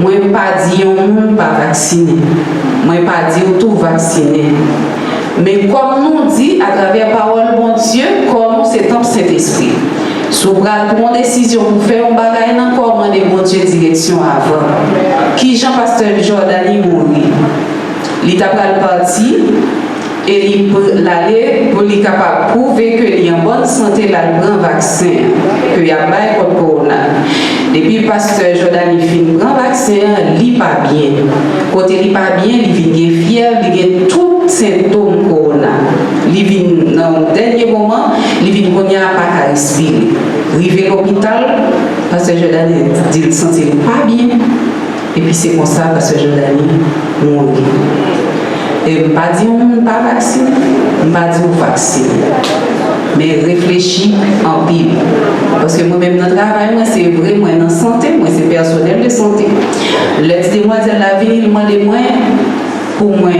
Moi, pas dit on monde pas vacciné. Moi, pas dit tout vacciné. Mais comme nous dit à travers parole bon Dieu, comme c'est un Saint-Esprit. Sous bras pour une décision pour faire un bagage encore demander bon Dieu direction avant. Qui Jean-Pasteur Jordani mourir. Il t'a pas le parti et il peut l'aller pour lui capable de prouver qu'il est en bonne santé là le grand vaccin que y a pas contre corona. Depuis pasteur Jordani fin grand vaccin, il pas bien. Côté il pas bien, il vient fier, il a tout symptômes corona. Il vient dans le dernier moment, il vient qu'on y a pas à respirer. Rivé à l'hôpital, pasteur Jordani dit il sentit pas bien. Et puis c'est comme ça pasteur Jordani mourit. Et je ne pas dire pas vacciné, je ne pas dire vacciner. Mais réfléchis en Bible. Parce que moi-même, dans le travail, moi, c'est vrai, moi, dans la santé, moi, c'est personnel de santé. Les demoiselles la vie, moi, les moyens pour moi,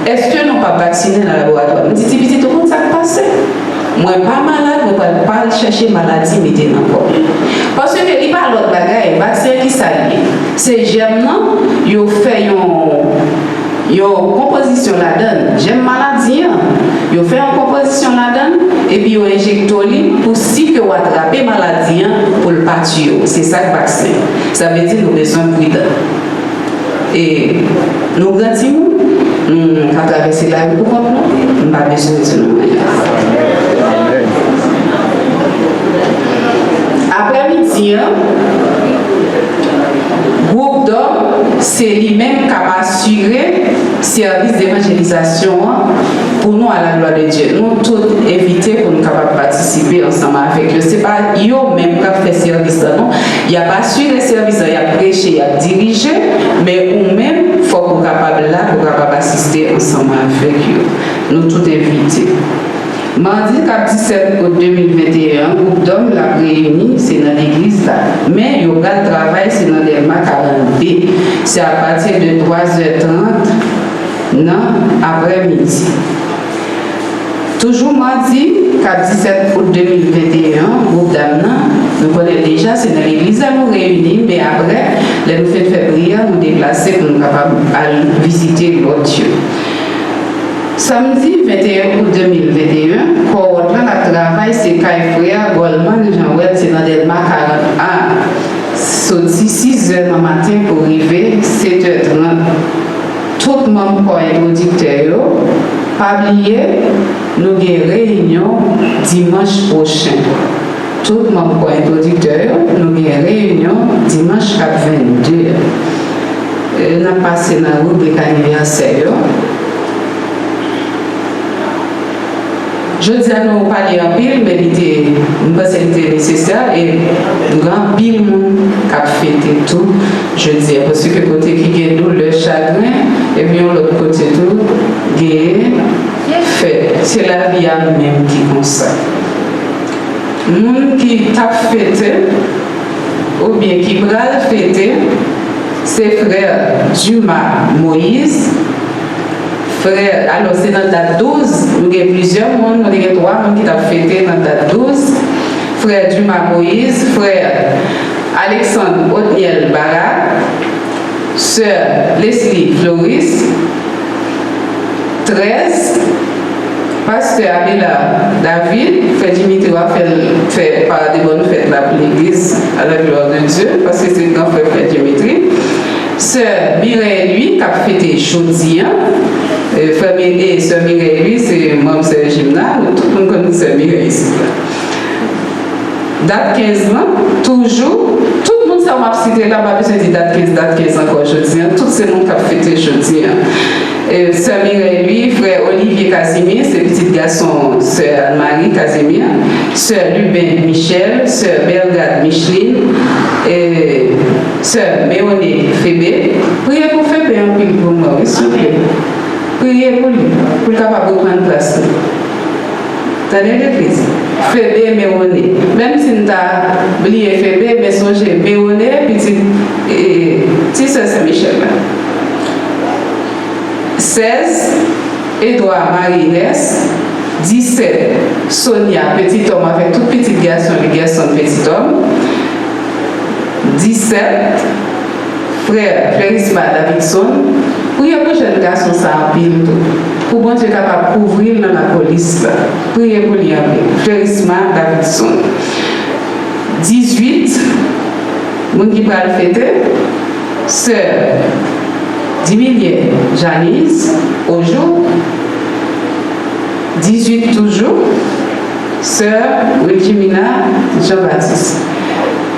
est-ce que nous pas vacciné dans le laboratoire? Je dis, petit, tout le monde, ça passe. Moi, pas malade, je ne vais pas chercher maladie, mais je encore. Parce que il n'y a pas l'autre bagaille, vaccin qui s'allie. C'est germe, non? Il fait une composition là-dedans. J'aime maladie. Il fait une composition là-dedans et puis il injecte pour si que vous attrapez maladie pour le partir. C'est ça le vaccin. Ça veut dire que nous avons besoin de prudence. Et nous grandissons, nous avons traversé la vie pour nous, nous n'avons pas besoin de ce nom. Après-midi, groupe d'hommes, c'est lui-même qui a assuré le service d'évangélisation pour nous à la gloire de Dieu. Nous tous invités pour nous capables de participer ensemble avec eux. Ce n'est pas eux-mêmes qui ont fait service, non. Il a pas assuré le service, il a prêché, il a dirigé, mais nous-mêmes, il faut qu'on soit capable là, pour capable assister ensemble avec eux. Nous tous invités. Mardi 17 août 2021, groupe d'hommes l'a réuni, c'est dans l'église là. Mais le travail, c'est dans les Delma 40B. C'est à partir de 3h30 non, après-midi. Toujours mardi 17 août 2021, groupe d'hommes, nous connaissons déjà, c'est dans l'église là nous réunis, mais après, les nous faisons faire prière, nous déplacer pour nous capables de visiter l'autre Dieu. Samedi 21 août 2021, pour la travail, c'est Kai Frère, Goldman, Jean-Ouel, c'est dans Delma 41. Sorti 6h du matin pour arriver 7h30. Tout le monde pour être auditeur, pas oublier, nous avons une réunion dimanche prochain. Tout le monde pour être auditeur, nous avons une réunion dimanche 22. Nous avons passé dans la rubrique anniversaire. Je dis à nous parler en pile, mais c'était nécessaire et nous avons pile monde qui a fêté tout. Je dis, parce que côté qui gagne le chagrin, et puis l'autre côté tout, gagne fait. C'est la vie à nous-mêmes qui comme ça. Les gens qui t'a fêté, ou bien qui va fêter, c'est frère Dumas Moïse. Frère, alors c'est dans la date 12, nous avons plusieurs mondes, nous avons 3 mondes qui ont fêté dans la date 12. Frère Dumas Moïse, frère Alexandre Otniel Barra, sœur Leslie Floris, 13, pasteur Abela David, frère Dimitri a fait par des bonnes fêtes pour l'église à la gloire de Dieu, parce que c'est le grand frère Dimitri. Sœur Mireille, lui, qui a fêté jeudi, famille et sœur Mireille, lui, c'est membre de gymnase, tout le monde connaît sœur Mireille ici. Date 15 ans, toujours, tout le monde s'en va citer là, pas besoin de date 15 encore jeudi, tous ces noms qui ont fêté jeudi. Sœur Mireille, lui, frère Olivier Casimir, c'est petit garçon, sœur Anne-Marie Casimir, sœur Lubin Michel, sœur Belgrade Micheline, et sœur Méoné Fébé. Priez pour Fébé un peu pour moi, s'il vous plaît. Priez pour lui, pour le capable de prendre place. Tenez l'église. Fébé Méoné. Même si nous avons oublié Fébé, mais songez Méoné, petit sœur Saint-Michel. 16, Édouard Marie-Inès, 17, Sonia, petit homme avec tout petit garçon, les garçons petit homme, 17, frère Flérisma Davidson, priez pour jeune garçon ça en pile, pour bon Dieu capable de couvrir dans la police là. Priez pour lui en pile. Flérisma Davidson. 18, moun qui va le fêter, sœur Dimilier Janice, au jour, 18 toujours, sœur Wilkimina Jean-Baptiste.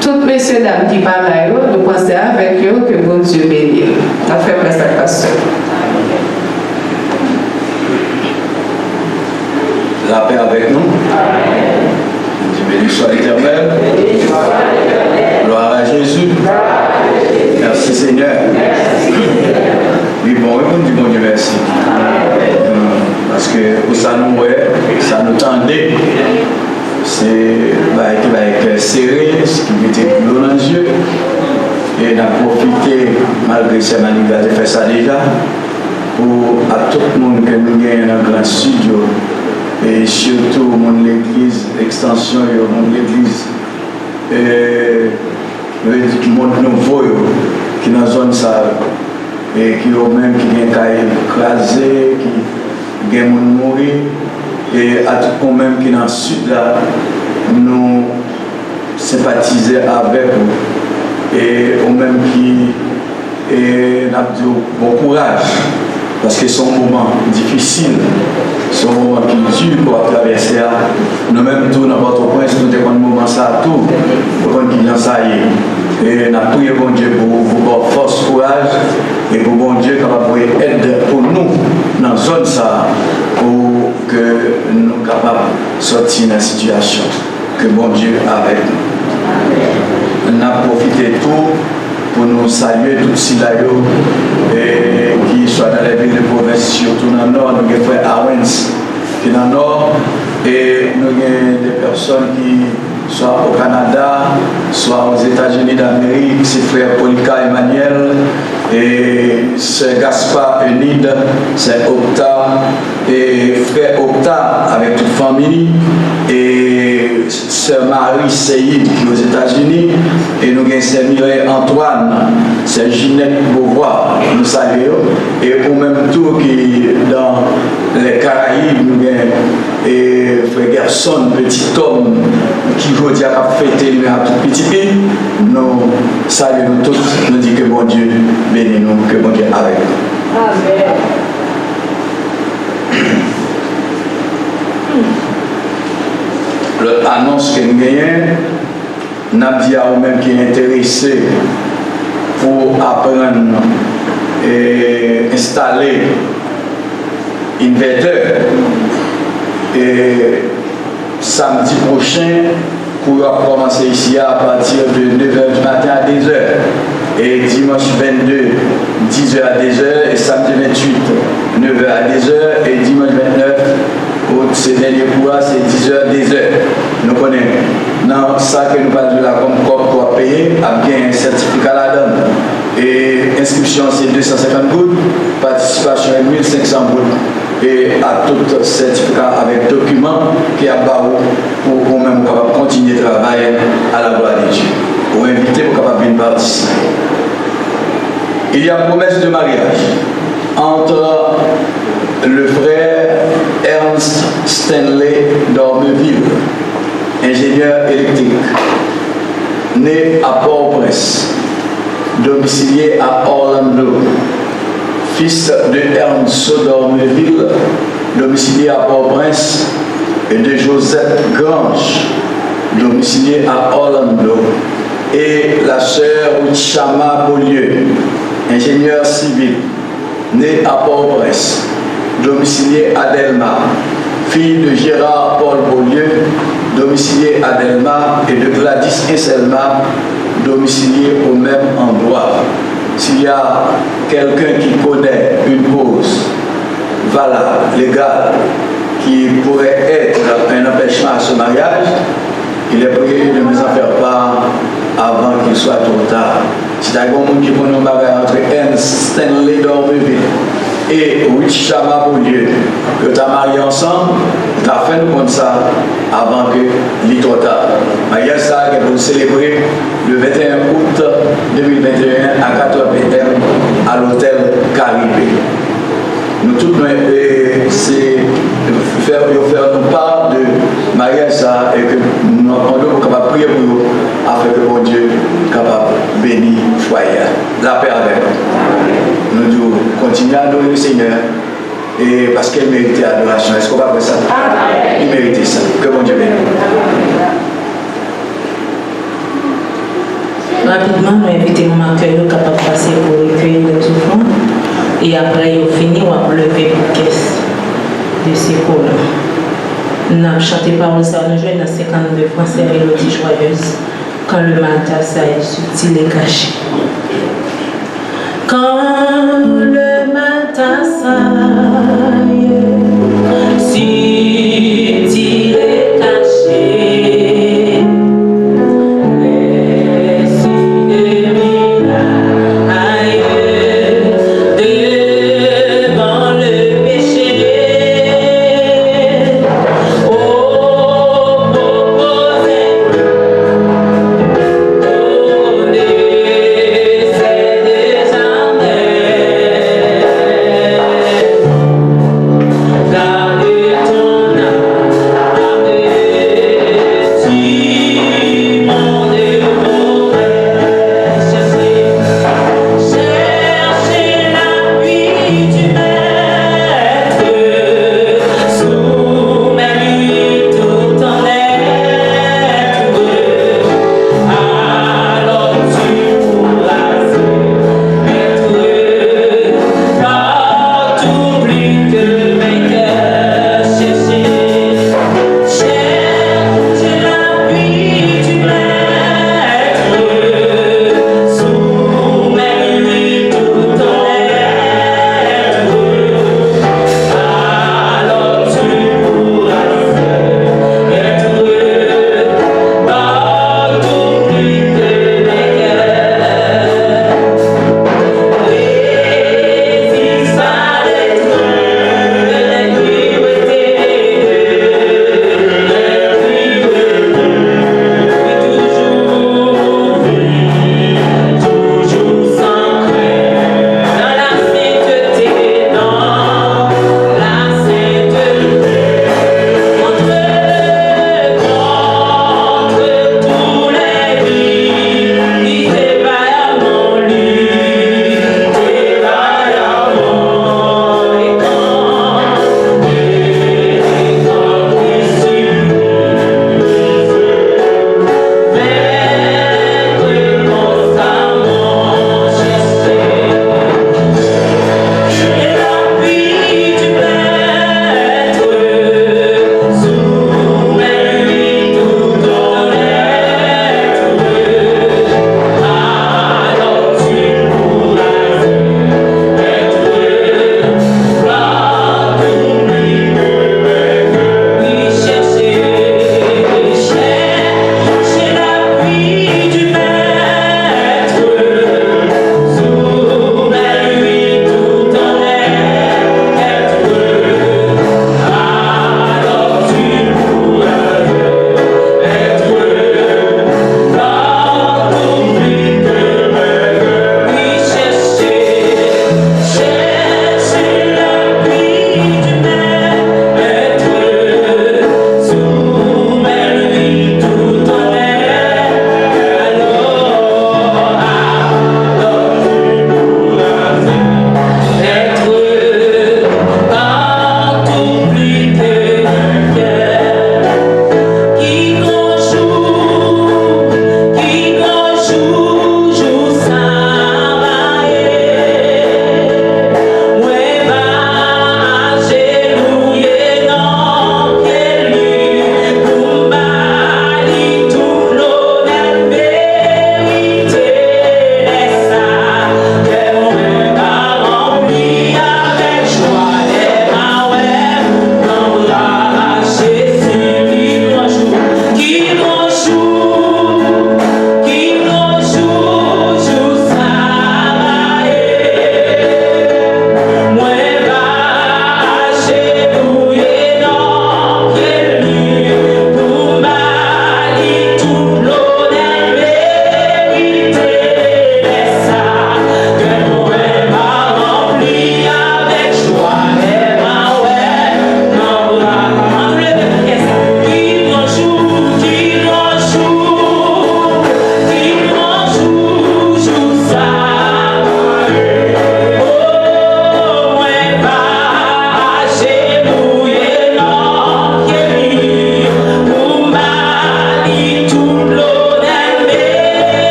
Toutes messieurs dames qui parlent à eux, nous pensons avec eux que bon Dieu bénit. On fait presque à pasteur. La paix avec nous. Dieu béni soit l'Éternel. Gloire à Jésus. Merci Seigneur. Oui, bon, on dit bon Dieu merci. Parce que pour ça nous ça nous tendait. C'est avec serré, ce qui mettait l'eau dans les yeux. Et on a profité, malgré ces manivelles, de faire ça déjà, pour à tout le monde que nous gagnons dans le grand studio, et surtout au monde de l'église, l'extension et au monde de l'église, le monde nouveau qui est dans la zone ça, et qui ont même qui vient écraser, qui vient mourir. Et à tout le monde même qui est dans le sud là, nous sympathiser avec vous. Et au même qui n'a dit bon courage. Parce que c'est un moment difficile, c'est un moment qui dure pour traverser. Nous-mêmes, tout dans votre point, nous avons un moment ça tout, pour qu'on qui ça y est. Et nous avons prié bon Dieu pour vous force, courage, et pour bon Dieu capable aide pour nous dans la zone ça, pour que nous soyons capables de sortir de la situation. Que bon Dieu avec nous. On a profité de tout pour nous saluer tous ces et qui sont dans les villes de province, surtout dans le nord, nous avons frère Owens qui est dans le nord, et nous avons des personnes qui sont au Canada, soit aux États-Unis d'Amérique, c'est frère Polika Emmanuel, et c'est Gaspard Enide, c'est Octa, et frère Octa avec toute famille, et sœur Marie Seyid qui est aux États-Unis, et nous avons sœur Mireille Antoine, c'est Ginette Beauvoir, nous saluons, et au même tour qui dans les Caraïbes, nous avons et frère Gerson, petit homme qui aujourd'hui a fêté lui à tout petit, nous saluons tous, nous disons que bon Dieu bénit nous, que bon Dieu avec nous. Amen. L'annonce que nous gagnons, Nadia ou même qui est intéressé pour apprendre et installer inverteur. Et samedi prochain, pour commencer ici à partir de 9h du matin à 10h. Et dimanche 22, 10h à 10h. Et samedi 28, 9h à 10h. Et dimanche 29, pour ces derniers cours, c'est 10h à 10h. Nous connaissons. Dans ça que nous parlons de la Comcop pour payer, a bien un certificat là-dedans. Et inscription c'est 250 gouttes, participation est 1500 gouttes. Et à tout certificat avec document qui a barreau pour même continuer de travailler à la gloire de Dieu. Pour inviter pour capable de participer. Il y a une promesse de mariage entre le frère Ernst Stanley d'Ormeville, ingénieur électrique, né à Port-au-Prince, domicilié à Orlando, fils de Ernst d'Ormeville, domicilié à Port-au-Prince, et de Joseph Grange, domicilié à Orlando, et la sœur Chama Beaulieu, ingénieur civil, né à Port-au-Prince, domicilié à Delmar, fille de Gérard Paul Beaulieu, domicilié à Delmar, et de Gladys Inselma, domicilié au même endroit. S'il y a quelqu'un qui connaît une cause valable, légale, qui pourrait être un empêchement à ce mariage, il est prié de nous en faire part avant qu'il soit trop tard. C'est un bon monde qui connaît un bagage entre Ernst Stanley d'Ormeville et Chama Beaulieu, que tu as marié ensemble, tu as fait nous comme ça avant que l'il soit trop tard. Mariage ça, que vous célébrez le 21 août 2021 à 4h PM à l'hôtel Caribé. Nous tous, c'est faire nous part de mariage ça et que nous sommes capables de prier pour nous afin que mon Dieu soit capable de bénir le foyer. La paix avec nous. Nous devons continuer à adorer le Seigneur et parce qu'il mérite l'adoration. Est-ce qu'on va faire ça? Il mérite ça. Que mon Dieu bénisse. Rapidement, nous invitons mon accueil capable de passer pour recueillir les offrandes. Et après, il finit, on va lever pour caisse de ces cours-là. Nous avons chanté par ça, nous jouons dans 52 Français mélodie joyeuse. Quand le matin, ça est subtil et caché. Quand le matin, ça est subtil et caché.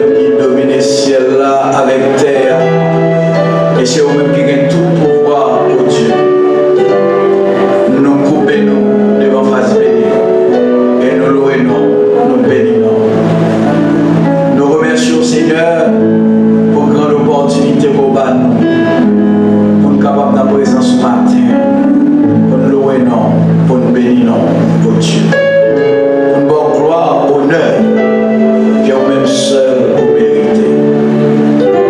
vous-même qui dominez le ciel là avec terre. Et c'est vous-même qui gagnez tout pouvoir, oh Dieu. Nous coupons devant face bénie. Et nous louons, nous bénissons. Nous remercions Seigneur pour grande opportunité pour nous. Pour nous capables de présence ce matin. Pour nous louer, pour nous bénir, oh Dieu. Pour nous bonne gloire, honneur, qui est même seul pour mériter.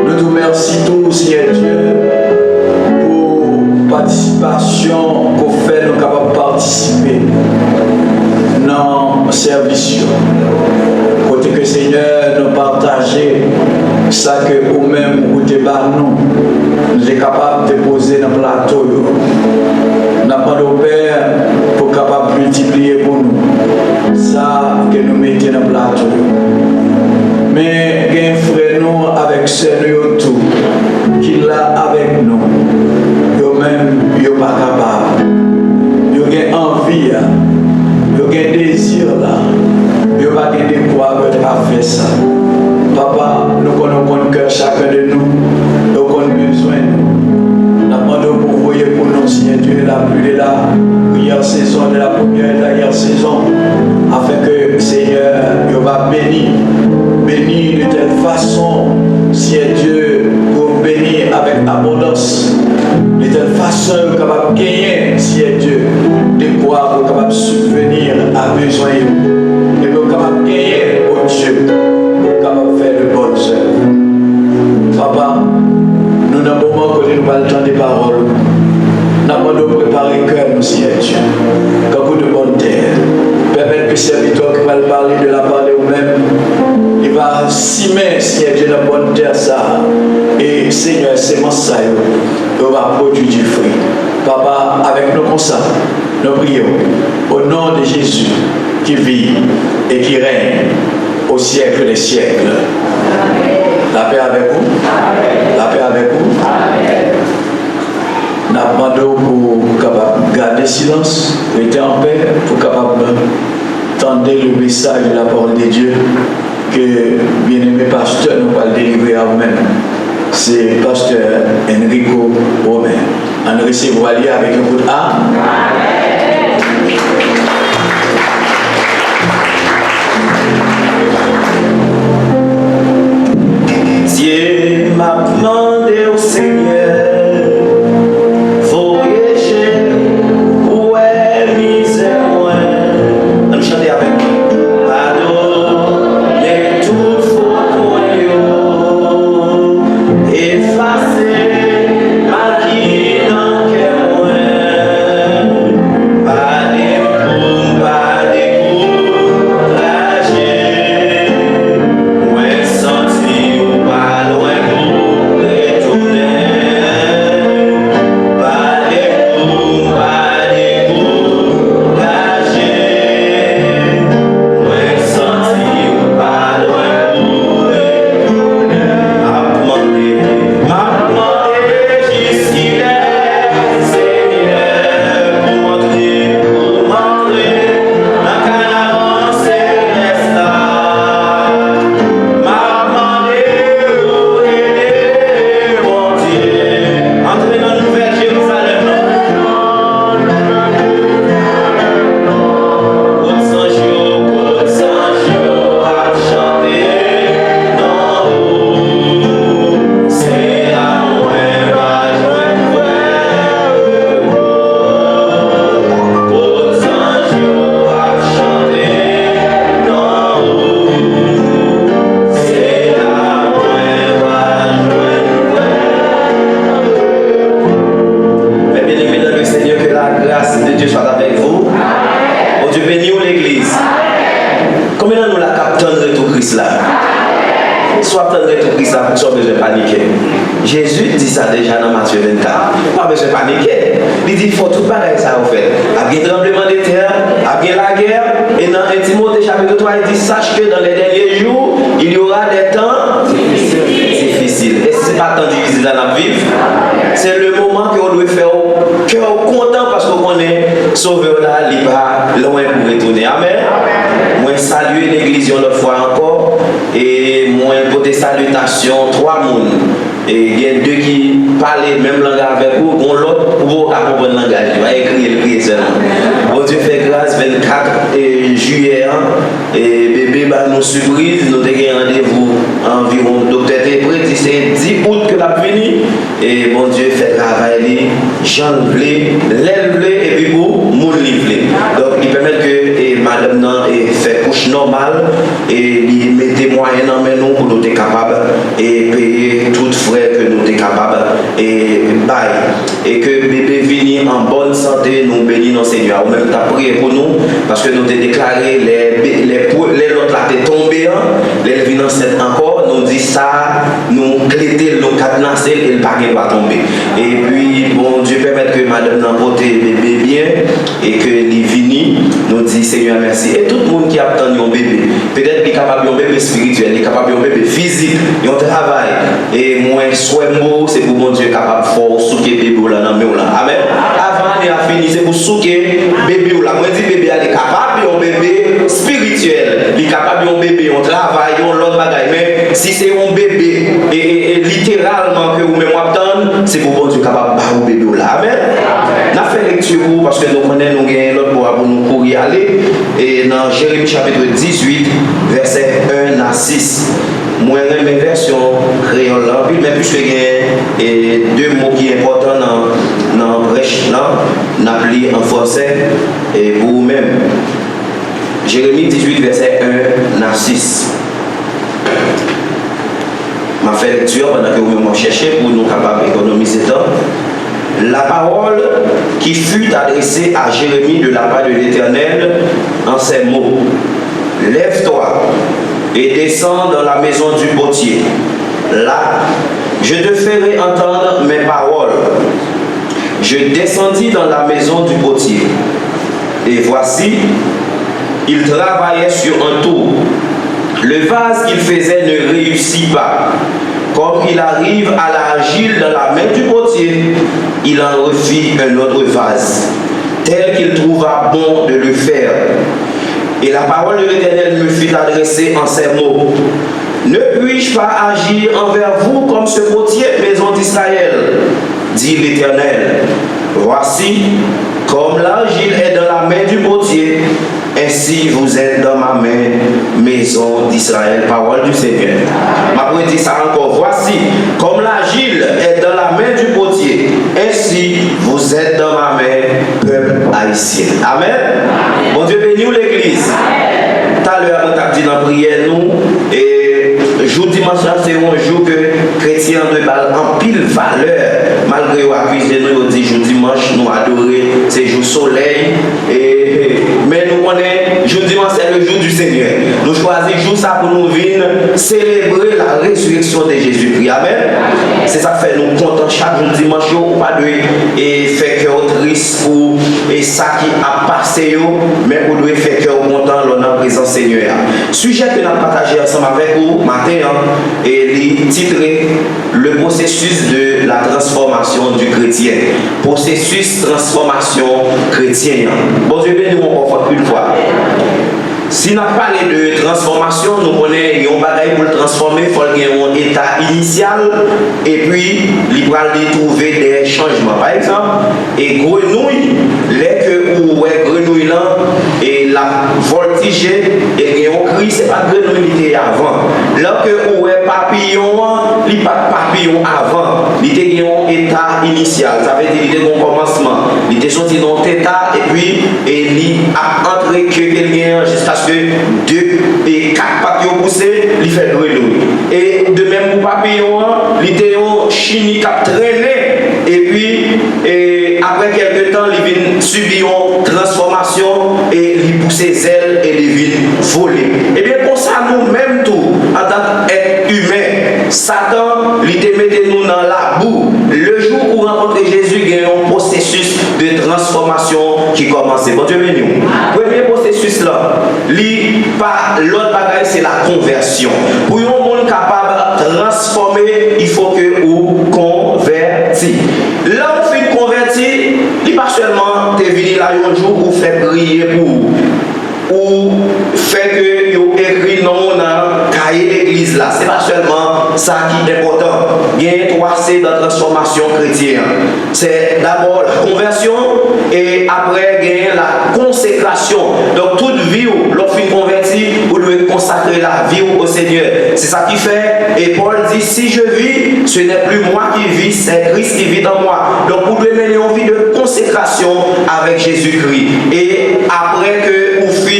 Nous te remercions, Seigneur Dieu, pour participation, pour faire nous capables de participer dans le service. Côté que Seigneur nous partager ça que vous-même vous nous, nous sommes capables de poser dans le plateau. Nous avons le Père pour capable de multiplier pour nous ça que nous mettons dans le plateau. Mais il y a un frère nous avec sérieux tout qui l'a avec nous. Eux-mêmes, ils ne sont pas capables. Ils ont envie, ils ont un désir là. Ils n'ont pas de quoi à faire ça. Papa, nous connaissons le cœur chacun de nous. Nous avons besoin. Nous demandons pour vous pour nous, Seigneur Dieu, la pluie de la première saison, de la première et de la dernière saison, afin que, Seigneur, nous va bénir de telle façon, Seigneur Dieu, pour bénir avec abondance, de telle façon que nous sommes capables de gagner, Seigneur Dieu, de quoi nous sommes capables de subvenir à besoin, et nous sommes capables de gagner, oh Dieu, nous sommes capables de faire de bonnes œuvres. Papa, nous n'avons pas moment que nous allons entendre des paroles. Nous avons préparé le cœur, nous, Seigneur Dieu, comme vous de bonne terre. Permettre que le serviteur qui va parler de la part de vous-même, il va s'aimer, Seigneur Dieu, dans la bonne terre, ça. Et Seigneur, c'est mon ça, il va produire du fruit. Papa, avec nous comme ça, nous prions au nom de Jésus qui vit et qui règne au siècle des siècles. Amen. La paix avec vous. Amen. La paix avec vous. Amen. Nous demandons pour capable garder silence, rester en paix, pour capable tendre le message de la parole de Dieu que bien-aimé pasteur nous va le délivrer à vous-même. C'est pasteur Enrico Romain. On recevra avec un coup de A. Dieu m'a demandé au Seigneur, voyager, où est misère moi. On nous chanter avec nous. Pardonnez toute faute moi, effacer ma qui dans que moi. Pas des rager, moi senti ou pas loin pour retourner. Pas des rager, moi senti ou pas loin pour retourner. M'a demandé jusqu'il est, Seigneur, pour montrer, dans quel avancé reste là. M'a demandé où aider, mon Dieu, entrer dans la nouvelle Jérusalem. Côte sans jour, à chanter dans l'eau. C'est à moi, va joindre Côte sans jour, à chanter dans l'eau. C'est à moi, va joindre. Mais bien aimé dans le Seigneur, que la grâce de Dieu soit avec vous. Oh Dieu, bénis-nous l'église. Combien nous la captons de tout Christ là? Soit attendre tout Christ là, soit besoin de paniquer. Jésus dit ça déjà dans Matthieu 24. Pas besoin de paniquer. Il dit qu'il faut tout pareil ça en fait. Il y a un tremblement de terre, il y a la guerre. Et dans 1 Timothée chapitre 3, il dit sache que dans les derniers jours, il y aura des temps difficiles. Et ce n'est pas tant difficile dans la vie. C'est le moment qu'on doit faire au cœur content parce qu'on est sauvé là, il va loin pour retourner. Amen. Moi saluer l'église une fois encore et moi côté côté salutation, 3 personnes. Et il y a 2 qui parlent le même langage avec vous, l'autre pour comprendre le langage. Il va écrire seulement. Bon Dieu fait grâce, 24 juillet, et bébé bah, nous surprise, nous avons rendez-vous environ, docteur était prêt, c'est 10 août que la fini, et bon Dieu fait travail, Jean Vlé, l'aile et puis pour mon livre. Donc il permet que madame fait couche normale et il met des moyens dans nous pour nous être capables et payer tout frais que nous sommes capables et bail. Et que bébé vienne en bonne santé, nous bénissons Seigneur. Ou même tu prié pour nous parce que nous avons déclaré les autres là étaient tombés, les viennent encore, nous dit ça, nous cléter, nous cadenasser et le paquet va tomber. Et puis, bon Dieu permet que madame n'a porté bébé bien et que les vini, nous dit Seigneur merci. Et tout le monde qui a attendu un bébé, peut-être qu'il est capable d'un bébé spirituel, il est capable d'un bébé physique, il travail. Et moi, soit mot, c'est pour mon Dieu capable de faire souquer bébé là dans le là. Amen. Avant il a fini, c'est pour souquer bébé là. Moi, je dis bébé, il est capable d'un bébé spirituel, il est capable d'un bébé, on travaille, on l'autre bagaille. Mais si c'est un bébé, et littéralement que vous même attendre, c'est pour mon Dieu capable de bébé là. Amen. On a fait lecture parce que nous connaissons l'autre pour nous courir aller. Et dans Jérémie chapitre 18, verset 1 à 6. Moi, j'ai une version créole, mais puisque il y a 2 mots qui sont importants dans le brèche, on appelé en français et pour vous-même. Jérémie 18, verset 1 à 6. Je fais lecture pendant que vous me cherchez pour nous capables d'économiser temps. La parole qui fut adressée à Jérémie de la part de l'Éternel en ces mots. Lève-toi et descends dans la maison du potier. Là, je te ferai entendre mes paroles. Je descendis dans la maison du potier. Et voici, il travaillait sur un tour. Le vase qu'il faisait ne réussit pas. Comme il arrive à l'argile dans la main du potier, il en refit un autre vase, tel qu'il trouva bon de le faire. Et la parole de l'Éternel me fut adressée en ces mots. Ne puis-je pas agir envers vous comme ce potier, maison d'Israël, dit l'Éternel. Voici, comme l'argile est dans la main du potier, ainsi vous êtes dans ma main, maison d'Israël. Parole du Seigneur. Ma dire ça encore. Voici, comme l'argile est dans la main du potier, ainsi vous êtes dans ma main, peuple haïtien. Amen. Bon Dieu bénisse l'église. Tout à l'heure, on a dit dans la prière, nous, et jour dimanche, c'est un jour que les chrétiens de balle en pile valeur, malgré l'accuse de nous, dit jour dimanche, nous adorer, c'est jour soleil, mais nous connaissons, jour dimanche, c'est le jour du Seigneur. Nous choisissons jour ça pour nous venir célébrer la résurrection de Jésus-Christ. Amen. C'est ça fait nous contents chaque jour dimanche, pas de faire cœur triste pour ça qui a passé, mais pour nous faire cœur content dans la présence Seigneur. Sujet que nous avons partagé ensemble avec vous matin, et il titré le processus de la transformation du chrétien. Processus transformation chrétien. Bon Dieu béni, on va une fois. Si nous parlons de transformation, nous connaissons un bagage pour le transformer, il faut qu'il y ait un état initial et puis il va trouver des changements. Par exemple, et grenouille, les que ou grenouille là et la voltige et un cri, c'est pas grenouille qui était avant. Là que ou papillon, il pas papillon avant, il était un état initial. Ça veut dire qu'il était un commencement. Il était sorti dans l'état et puis il a entré que quelqu'un jusqu'à ce que 2 et 4 papillons poussés, il fait grenouille. Et de même pour papillon, il était un chini qui a traîné et puis après quelques temps, il vient subir une transformation et il pousse ses ailes et il vient voler. Et bien pour ça, nous-mêmes tout, en tant qu'être humain, Satan, il te mettait nous dans la boue. Le jour où rencontrer Jésus, il y a un processus de transformation qui commence. Bon Dieu béni. Le premier processus là, l'autre bagage c'est la conversion. Pour un monde capable de transformer, il faut que vous convertir. Là, on fait convertir, il pas seulement te venir là un jour pour faire prier pour ou fait que vous écrit non dans cahier l'église là, c'est pas seulement ça qui est important. Il y a 3 C dans la transformation chrétienne. C'est d'abord la conversion et après il y a la consécration. Donc toute vie où l'on finit converti, vous devez consacrer la vie au Seigneur. C'est ça qui fait. Et Paul dit, si je vis, ce n'est plus moi qui vis, c'est Christ qui vit en moi. Donc vous devez mener une vie de consécration avec Jésus-Christ. Et après que vous finissez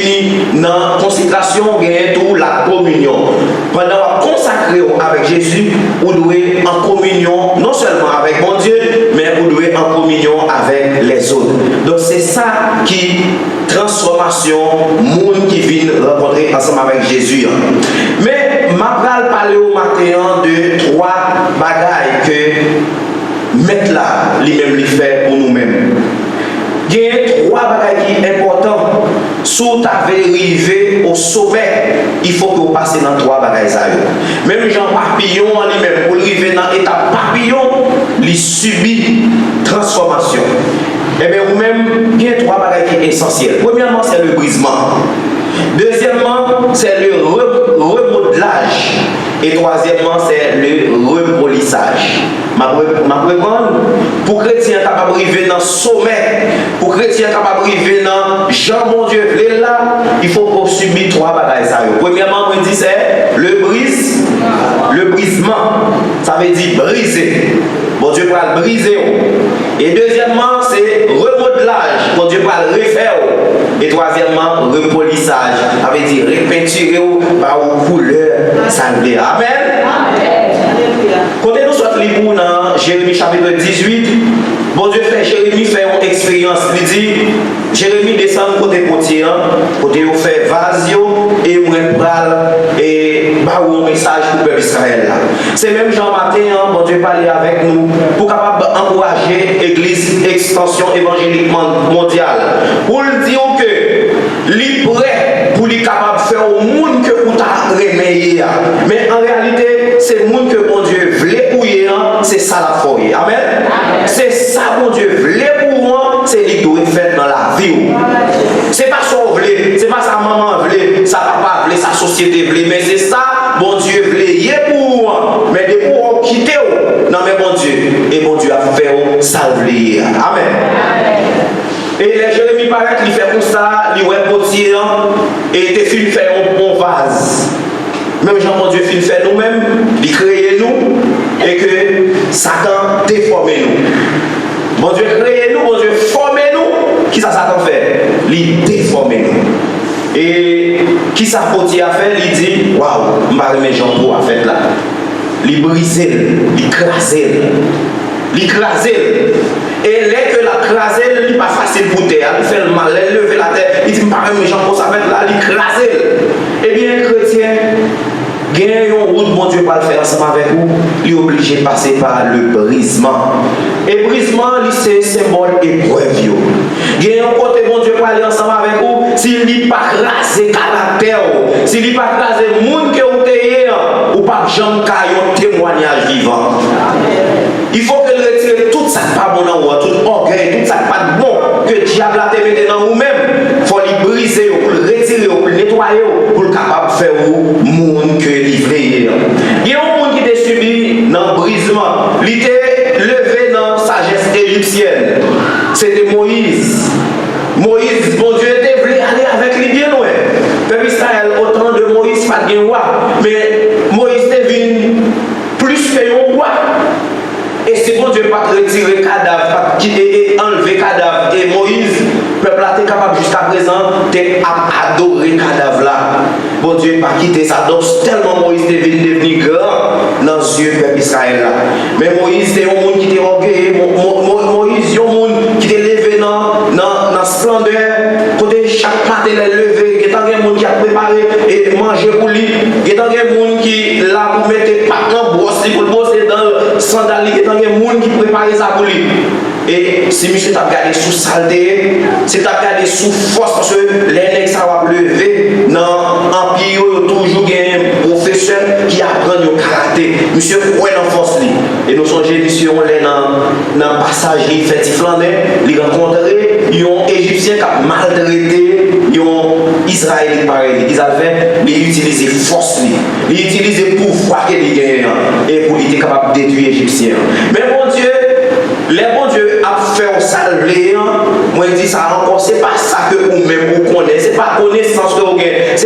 dans la consécration, vous gagnez tout la communion. Pendant consacrer avec Jésus, vous devez en communion, non seulement avec mon Dieu, mais vous devez en communion avec les autres. Donc c'est ça qui transformation, monde qui vient rencontrer ensemble avec Jésus. Mais je vais parler au matin de 3 bagailles que mettre là, lui-même lui fait pour nous-mêmes. Il y a 3 bagailles qui sont importantes. Si vous avez arrivé au sommet, il faut que vous passiez dans 3 bagailles. Même Jean Papillon en lui-même, pour arriver dans l'étape papillon, il subit transformation. Eh bien, vous-même, il y a 3 bagailles qui sont essentielles. Premièrement, c'est le brisement. Deuxièmement, c'est le remodelage. Et troisièmement, c'est le repolissage. Ma prépare pour chrétien capable de arriver dans le sommet, pour chrétien capable de arriver dans Jean mon Dieu, là, il faut qu'on subisse 3 bagages. Premièrement, on dit c'est le brisement. Ça veut dire briser. Bon Dieu va le briser. Et deuxièmement, c'est remodelage. Bon Dieu va le refaire. Et troisièmement, repolissage. Ça veut dire repeinturer par une couleur sanglée. Amen. Quand nous sommes libres dans Jérémie chapitre 18, bon Dieu fait Jérémie fait une expérience. Il dit, Jérémie descend côté potier, côté où fait vase et moi pral et bah un message pour le peuple Israël. C'est même Jean matin, bon Dieu parler avec nous pour capable encourager l'église extension évangélique mondiale. Pour le dire que li prêt pour lui capable de faire au monde que vous t'a remédié. Mais en réalité, c'est le monde que bon Dieu voulait couiller, c'est ça la folie. Amen. C'est ça bon Dieu voulait pour moi, c'est lui qui doit faire dans la vie. C'est pas ça qu'on voulait, c'est pas ça maman voulait, ça papa voulait, sa société voulait, mais c'est ça bon Dieu voulait pour moi. Mais de pour quitter, non mais bon Dieu, et bon Dieu a fait ça voulait. Amen. Et les Jérémie paraît qu'il fait comme ça, il est potier et il fait un bon vase. Même Jean mon Dieu fait nous-mêmes, il crée nous et que Satan déforme nous. Bon Dieu crée nous, bon Dieu forme nous. Qui ça Satan fait? Il déforme nous. Et qui ça potier a fait? Il dit waouh, je vais remettre Jean pour faire là. Il brise, il crase. L'écraser. Et dès que la craser, il n'est pas facile pour terre. Il fait le mal, il lever la tête. Il dit, mais Jean pour ça fait là, l'écraser. Eh bien, chrétien, gagne une route, bon Dieu va le faire ensemble avec vous. Il est obligé de passer par le brisement. Et brisement, c'est symbole épreuve. Gagne un côté, bon Dieu va aller ensemble avec vous. S'il n'est pas crasé caractère, s'il n'est pas crasé le monde que vous avez, ou pas Jean Caillon témoignage vivant. Il faut que retire tout ça pas bon dans vous, tout orgueil, tout ça pas bon que diable a mis dans vous-même. Il faut le briser, pour le retirer, pour le nettoyer, pour le capable de faire vous monde que livrer. Il y a un monde qui est subi dans le brisement. Il était levé dans la sagesse égyptienne. C'était Moïse. Moïse, bon Dieu, était voulu aller avec lui bien loin. Peuple Israël, autant de Moïse, pas de roi. Mais Moïse était venu plus que un roi. Et si bon Dieu pas retirer le cadavre, pas quitter et enlever le cadavre, et Moïse, le peuple a été capable jusqu'à présent d'adorer le cadavre là. Bon Dieu pas quitter ça. Donc tellement Moïse est devenu grand dans les yeux du peuple Israël là. Mais Moïse était un monde qui était orgueilleux. Moïse est un monde qui était levé dans la splendeur. Côté chaque matin il est levé. Il y a un monde qui a préparé et mangé pour lui. Il y a un monde qui là pour mettre pas dans brosse pour le bosser dans le sandal. Il y a un monde qui prépare ça pour lui. Et si monsieur t'a regardé sous saleté, si t'as regardé sous force, parce que les nègres ça va lever dans l'empire, toujours un professeur qui apprend le caractère. Monsieur croit dans force. Et nous sommes monsieur, on est dans le passage, il fait Tiflandais, il rencontré, ils ont Égyptiens qui ont maltraité, ils ont Israéliens pareil. Ils avaient il utilise force, il utilise pouvoir qu'il a et pour il était capable de détruire les Égyptiens. Mais mon Dieu, les bons Dieu a fait un salvé. Moi, je dis ça encore, c'est pas ça que vous-même vous connaissez, c'est pas connaissance que vous avez.